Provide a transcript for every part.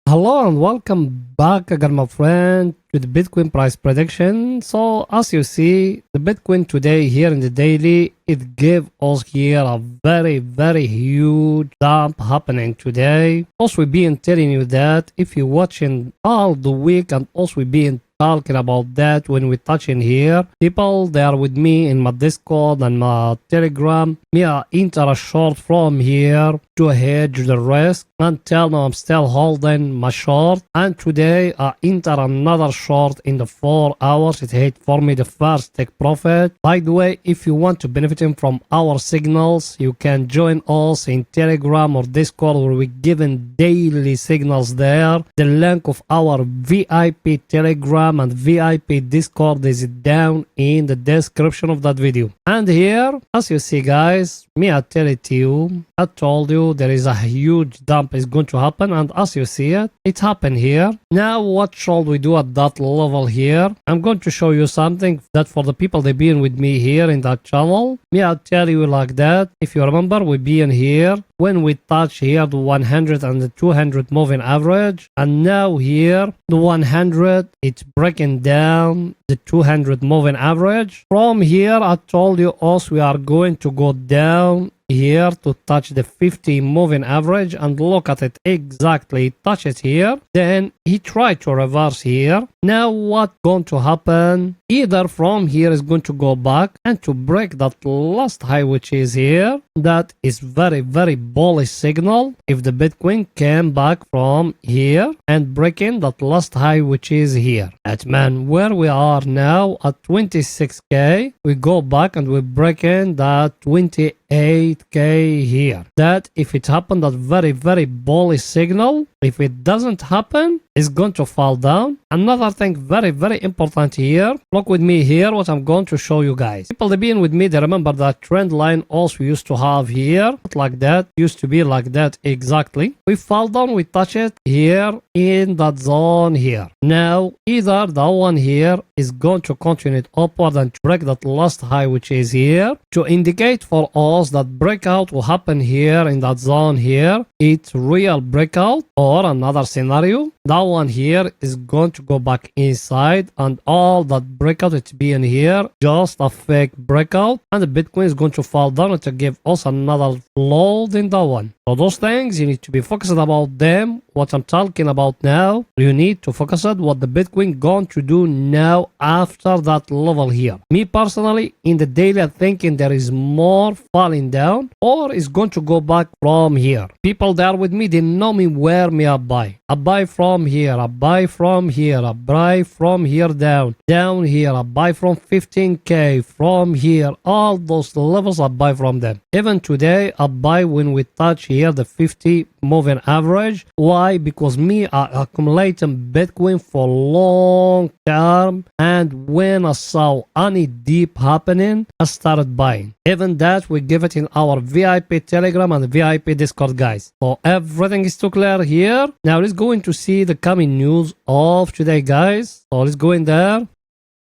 Hello and welcome back again, my friend, to the Bitcoin price prediction. So as you see, the Bitcoin today here in the daily, it gave us here a very huge dump happening today. Also, we've been telling you that if you're watching all the week, and also we've been talking about that when we touch in here. People, they are with me in my Discord and my Telegram. Me, I enter a short from here to hedge the risk. Until now, I'm still holding my short. And today, I enter another short in the 4 hours. It hit for me the first take profit. By the way, if you want to benefit from our signals, you can join us in Telegram or Discord where we're giving daily signals there. The link of our VIP Telegram and VIP Discord is down in the description of that video. And here, as you see guys, me I tell it to you, I told you there is a huge dump is going to happen, and as you see it happened here. Now what shall we do at that level here? I'm going to show you something that for the people they been with me here in that channel, me I'll tell you like that. If you remember, we been here when we touch here the 100 and the 200 moving average, and now here the 100 it's breaking down the 200 moving average. From here I told you also we are going to go down here to touch the 50 moving average, and look at it exactly, touch it here, then he tried to reverse here. Now what's going to happen, either from here is going to go back and to break that last high which is here. That is very bullish signal if the Bitcoin came back from here and breaking that last high which is here. At man, where we are now at 26k, we go back and we're breaking that 28k here. That if it happened, that very bullish signal. If it doesn't happen, it's going to fall down. Another thing very important here, look with me here what I'm going to show you guys. People that been with me, they remember that trend line also used to have here like that, used to be like that exactly. We fall down, we touch it here in that zone here. Now either that one here is going to continue it upward and break that last high which is here to indicate for us that breakout will happen here in that zone here. It's real breakout, or another scenario, that one here is going to go back inside and all that breakout it's being here just a fake breakout, and the Bitcoin is going to fall down and to give us another load in that one. So those things you need to be focused about them. What I'm talking about now, you need to focus on what the Bitcoin going to do now after that level here. Me personally, in the daily, I'm thinking there is more falling down or is going to go back from here. People there with me, they know me where me I buy. I buy from here, I buy from here, I buy from here down here, I buy from 15k, from here, all those levels I buy from them. Even today, I buy when we touch here the 50 moving average. Why? Because me I accumulating Bitcoin for long term, and when I saw any deep happening, I started buying. Even that we give it in our VIP Telegram and VIP Discord guys. So everything is too clear here. Now let's go in to see the coming news of today guys. So let's go in there.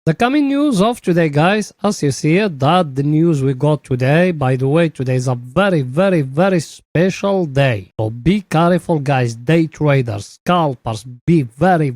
The coming news of today guys, as you see it, that the news we got today. By the way, today is a very special day, so be careful guys, day traders, scalpers, be very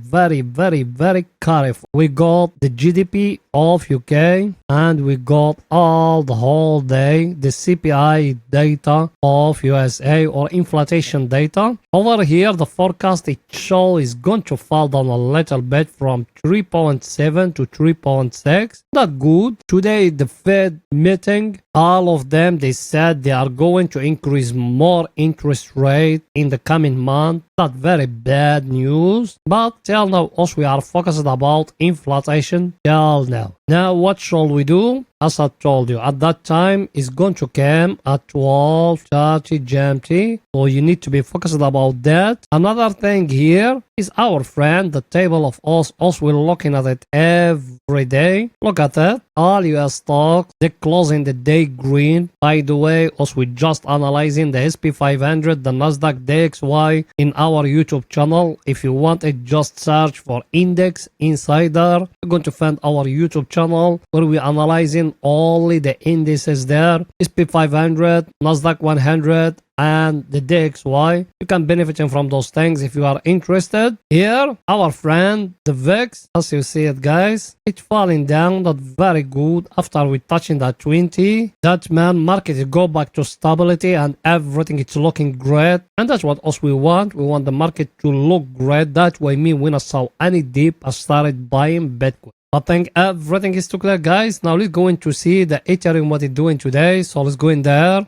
careful. We got the GDP of UK, and we got all the whole day the CPI data of USA, or inflation data. Over here the forecast it shows is going to fall down a little bit from 3.7 to 3.6. Not good. Today the Fed meeting, all of them they said they are going to increase more interest rate in the coming month. Not very bad news, but till now also we are focused about inflation till now. Now what shall we do? As I told you, at that time is going to come at 12:30 GMT, so you need to be focused about that. Another thing here is our friend, the table of us, also we're looking at it every day. Look at that. All US stocks, they closing the day green. By the way, also we just analyzing the SP 500, the Nasdaq DXY in our YouTube channel. If you want it, just search for Index Insider. You're going to find our YouTube channel where we analyzing only the indices there. SP 500, Nasdaq 100, and the DXY. You can benefit from those things if you are interested. Here, our friend, the VIX, as you see it, guys, it's falling down. That's very good. After we touching that 20, that man market go back to stability and everything is looking great. And that's what us we want. We want the market to look great. That way, me when I saw any dip, I started buying Bitcoin. I think everything is too clear, guys. Now let's go in to see the Ethereum what it's doing today. So let's go in there.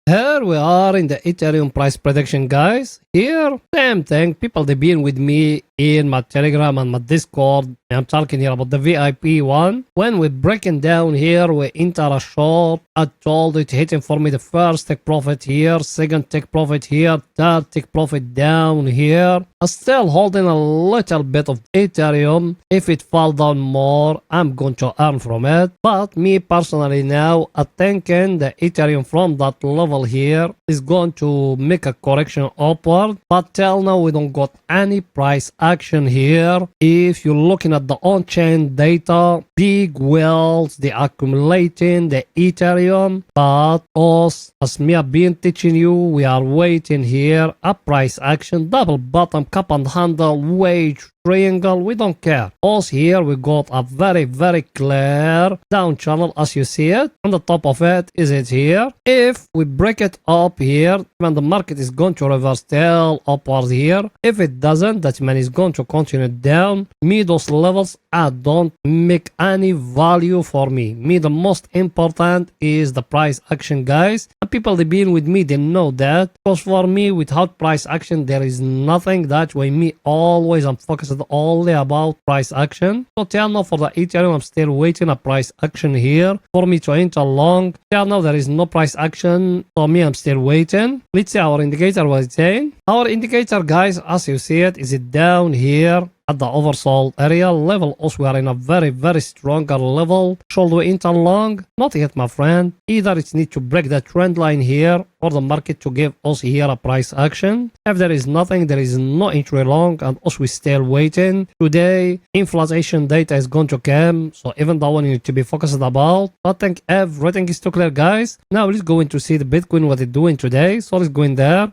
Here we are in the Ethereum price prediction, guys. Here, same thing. People, they've been with me in my Telegram and my Discord. I'm talking here about the VIP one. When we're breaking down here, we enter a short. I told it hitting for me the first take profit here, second take profit here, third take profit down here. I'm still holding a little bit of Ethereum. If it fall down more, I'm going to earn from it. But me personally now, I'm thinking the Ethereum from that level here is going to make a correction upward. But till now, we don't got any price action here. If you're looking at the on-chain data, big whales, they accumulating the Ethereum. But us, as me have been teaching you, we are waiting here a price action, double bottom, cup and handle, wage triangle. We don't care. Also here we got a very clear down channel as you see it. On the top of it is it here. If we break it up here, when the market is going to reverse tail upwards here. If it doesn't, that means it's going to continue down. Me, those levels I don't make any value for me. Me, the most important is the price action, guys. And people they been with me, they know that. Because for me, without price action, there is nothing. That way me always I'm focused only about price action. So till now for the Ethereum, I'm still waiting a price action here for me to enter long. Till now there is no price action. For me, I'm still waiting. Let's see our indicator what it's saying. Our indicator, guys, as you see it, is it down here at the oversold area level. Also, we are in a very stronger level. Should we enter long? Not yet, my friend. Either it needs to break the trend line here or the market to give us here a price action. If there is nothing, there is no entry long, and also we still waiting. Today, inflation data is going to come, so even that one you need to be focused about. I think everything is too clear, guys. Now let's go in to see the Bitcoin what it's doing today. So let's go in there.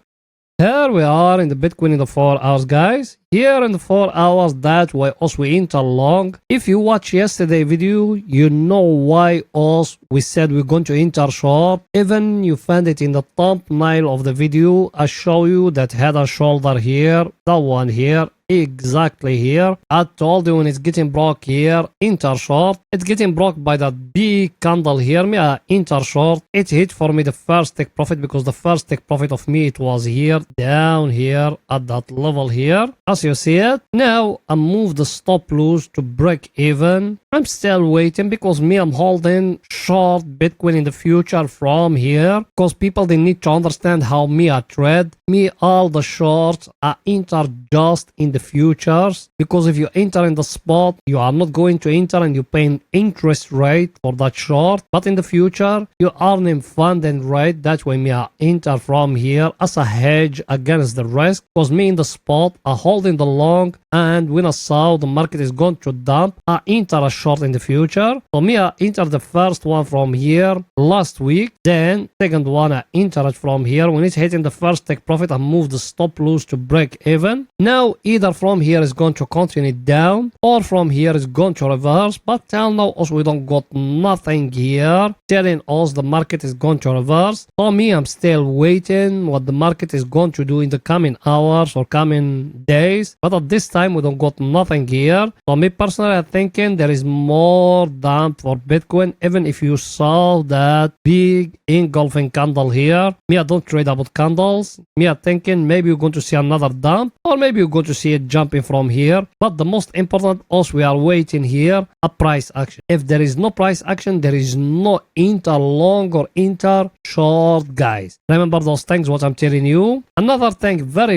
Here we are in the Bitcoin in the 4 hours, guys. Here in the 4 hours, that why us we enter long. If you watch yesterday video, you know why us we said we're going to enter short. Even you find it in the thumbnail of the video. I show you that head and shoulder here, that one here. Exactly here. I told you when it's getting broke here, enter short. It's getting broke by that big candle here. Me, enter short. It hit for me the first take profit because the first take profit of me, it was here, down here at that level here. As you see it. Now, I move the stop loss to break even. I'm still waiting because me, I'm holding short Bitcoin in the future from here. Because people, they need to understand how me I trade. Me, all the shorts, I enter just in the futures, because if you enter in the spot, you are not going to enter and you pay an interest rate for that short, but in the future you earning funding rate. That way me I enter from here as a hedge against the risk, because me in the spot I holding the long, and when I saw the market is going to dump, I enter a short in the future. So me I enter the first one from here last week, then second one I enter it from here. When it's hitting the first take profit, I move the stop loss to break even. Now either from here is going to continue down or from here is going to reverse, but till now also we don't got nothing here telling us the market is going to reverse. For me, I'm still waiting what the market is going to do in the coming hours or coming days, but at this time we don't got nothing here. For me personally, I'm thinking there is more dump for Bitcoin. Even if you saw that big engulfing candle here, me I don't trade about candles. Me I'm thinking maybe you're going to see another dump, or maybe you're going to see it jumping from here. But the most important, also we are waiting here a price action. If there is no price action, there is no enter long or enter short, guys. Remember those things what I'm telling you. Another thing very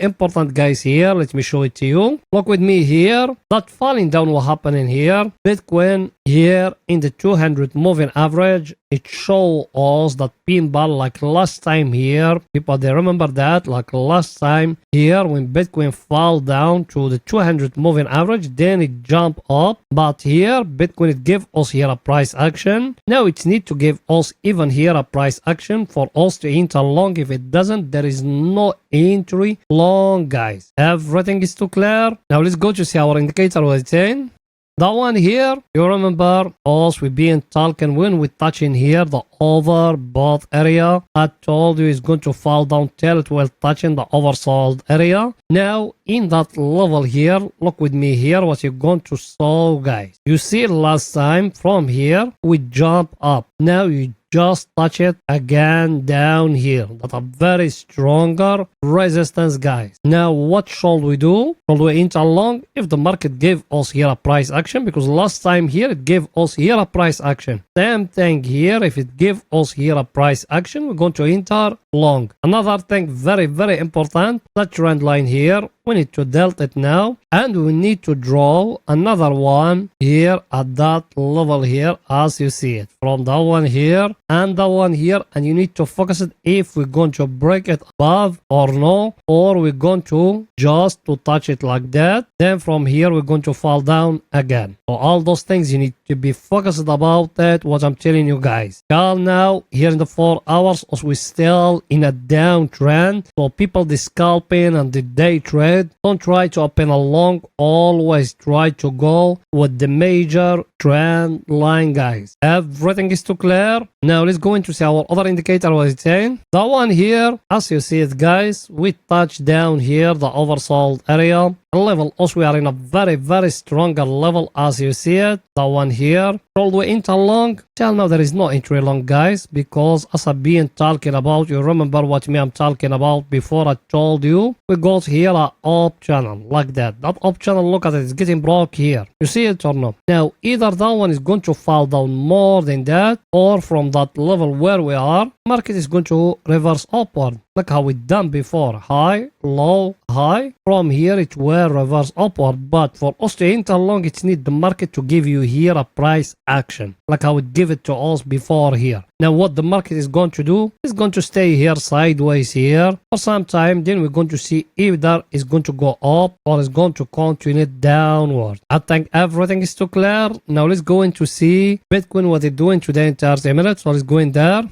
important, guys, here, let me show it to you. Look with me here, that falling down what happening here. here, Bitcoin here in the 200 moving average, it shows us that pin bar like last time here. People, they remember that like last time here when Bitcoin fell down to the 200 moving average, then it jumped up. But here, Bitcoin, it gave us here a price action. Now it needs to give us even here a price action for us to enter long. If it doesn't, there is no entry long, guys. Everything is too clear. Now let's go to see our indicator was saying. That one here, you remember us, we've been talking when we touching here the overbought area. I told you it's going to fall down till it will touching the oversold area. Now in that level here, look with me here what you're going to saw, guys. You see last time from here we jump up. Now you just touch it again down here. That's a very stronger resistance, guys. Now what should we do? Should we enter long if the market gave us here a price action? Because last time here it gave us here a price action. Same thing here. If it gave us here a price action, we're going to enter long. Another thing very important, that trend line here, we need to delta it now, and we need to draw another one here at that level here as you see it, from that one here and that one here, and you need to focus it if we're going to break it above or no, or we're going to just to touch it like that, then from here we're going to fall down again. So all those things you need to be focused about that, what I'm telling you guys. Now here in the 4 hours as we still in a downtrend, so people the scalping and the day trade, don't try to open a long, always try to go with the major trend line, guys. Everything is too clear. Now let's go into see our other indicator was it saying. That one here, as you see it, guys, we touch down here the oversold area level. Also we are in a very stronger level as you see it. That one here, should we enter long? Till now there is no entry long, guys, because as I've been talking about, you remember what me I'm talking about before. I told you we got here a up channel like that. That up channel, look at it, it's getting broke here. You see it or no? Now either that one is going to fall down more than that, or from that level where we are, market is going to reverse upward. Look how we done before, high, low, high. From here it will reverse upward, but for us to enter long, it need the market to give you here a price action, like how it give it to us before here. Now what the market is going to do is going to stay here sideways here for some time, then we're going to see either is going to go up or is going to continue downward. I think everything is too clear. Now let's go in to see Bitcoin what it's doing today in 30 minutes. So let's go in there.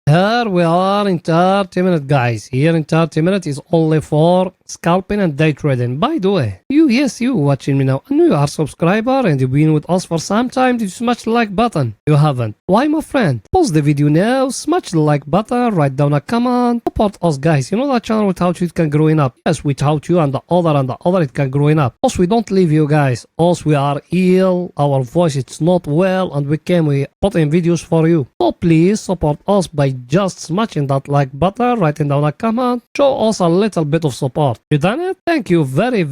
Here we are in 30 minutes, guys. Here in 30 minutes is only for scalping and day trading. By the way, you watching me now, and you are a subscriber and you've been with us for some time, did you smash the like button? You haven't. Why, my friend? Pause the video now, smash the like button, write down a comment, support us, guys. You know that channel without you it can growing up. Yes, without you and the other it can growing up. Also, we don't leave you guys. Also, we are ill, our voice it's not well, and we put in videos for you. So please support us by just smashing that like button, writing down a comment, show us a little bit of support. You done it? Thank you very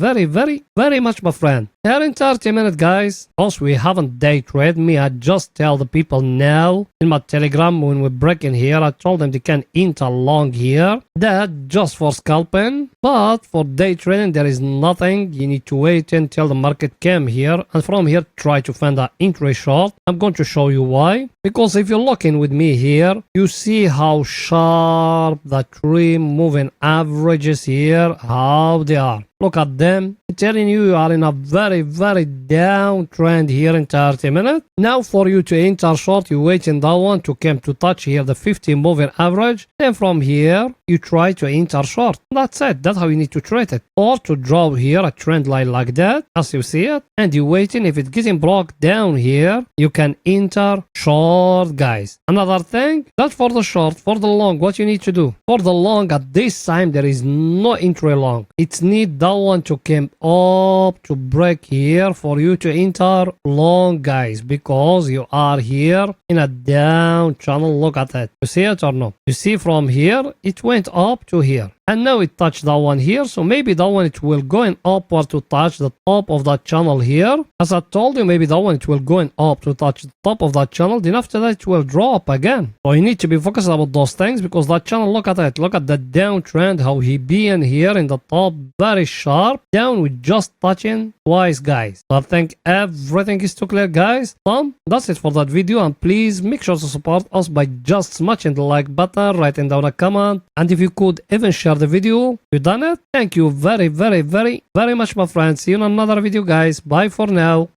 much, my friend. Here in 30 minutes, guys. Also, we haven't day trade me. I just tell the people now in my Telegram when we break in here. I told them they can enter long here. That just for scalping, but for day trading there is nothing. You need to wait until the market came here, and from here try to find an entry short. I'm going to show you why. Because if you're looking with me here, you see how sharp the 3 moving averages here, how they are. Look at them. I'm telling you are in a very downtrend here in 30 minutes. Now for you to enter short, you wait in that one to come to touch here the 50 moving average. Then from here, you try to enter short. That's it. That's how you need to trade it. Or to draw here a trend line like that, as you see it. And you waiting. If it's getting broke down here, you can enter short, guys. Another thing, that's for the short. For the long, what you need to do. For the long, at this time, there is no entry long. It's need that one to come up to break here for you to enter long, guys, because you are here in a down channel. Look at that. You see it or no? You see from here it went up to here. and now it touched that one here. So maybe that one it will going upward to touch the top of that channel here. As I told you, maybe that one it will going up to touch the top of that channel. Then after that it will drop again. So you need to be focused about those things, because that channel, look at it, look at the downtrend, how he being here in the top, very sharp, down with just touching twice, guys. So I think everything is too clear, guys. So that's it for that video, and please make sure to support us by just smashing the like button, writing down a comment, and if you could even share the video. You done it? Thank you very much, my friends. See you in another video, guys. Bye for now.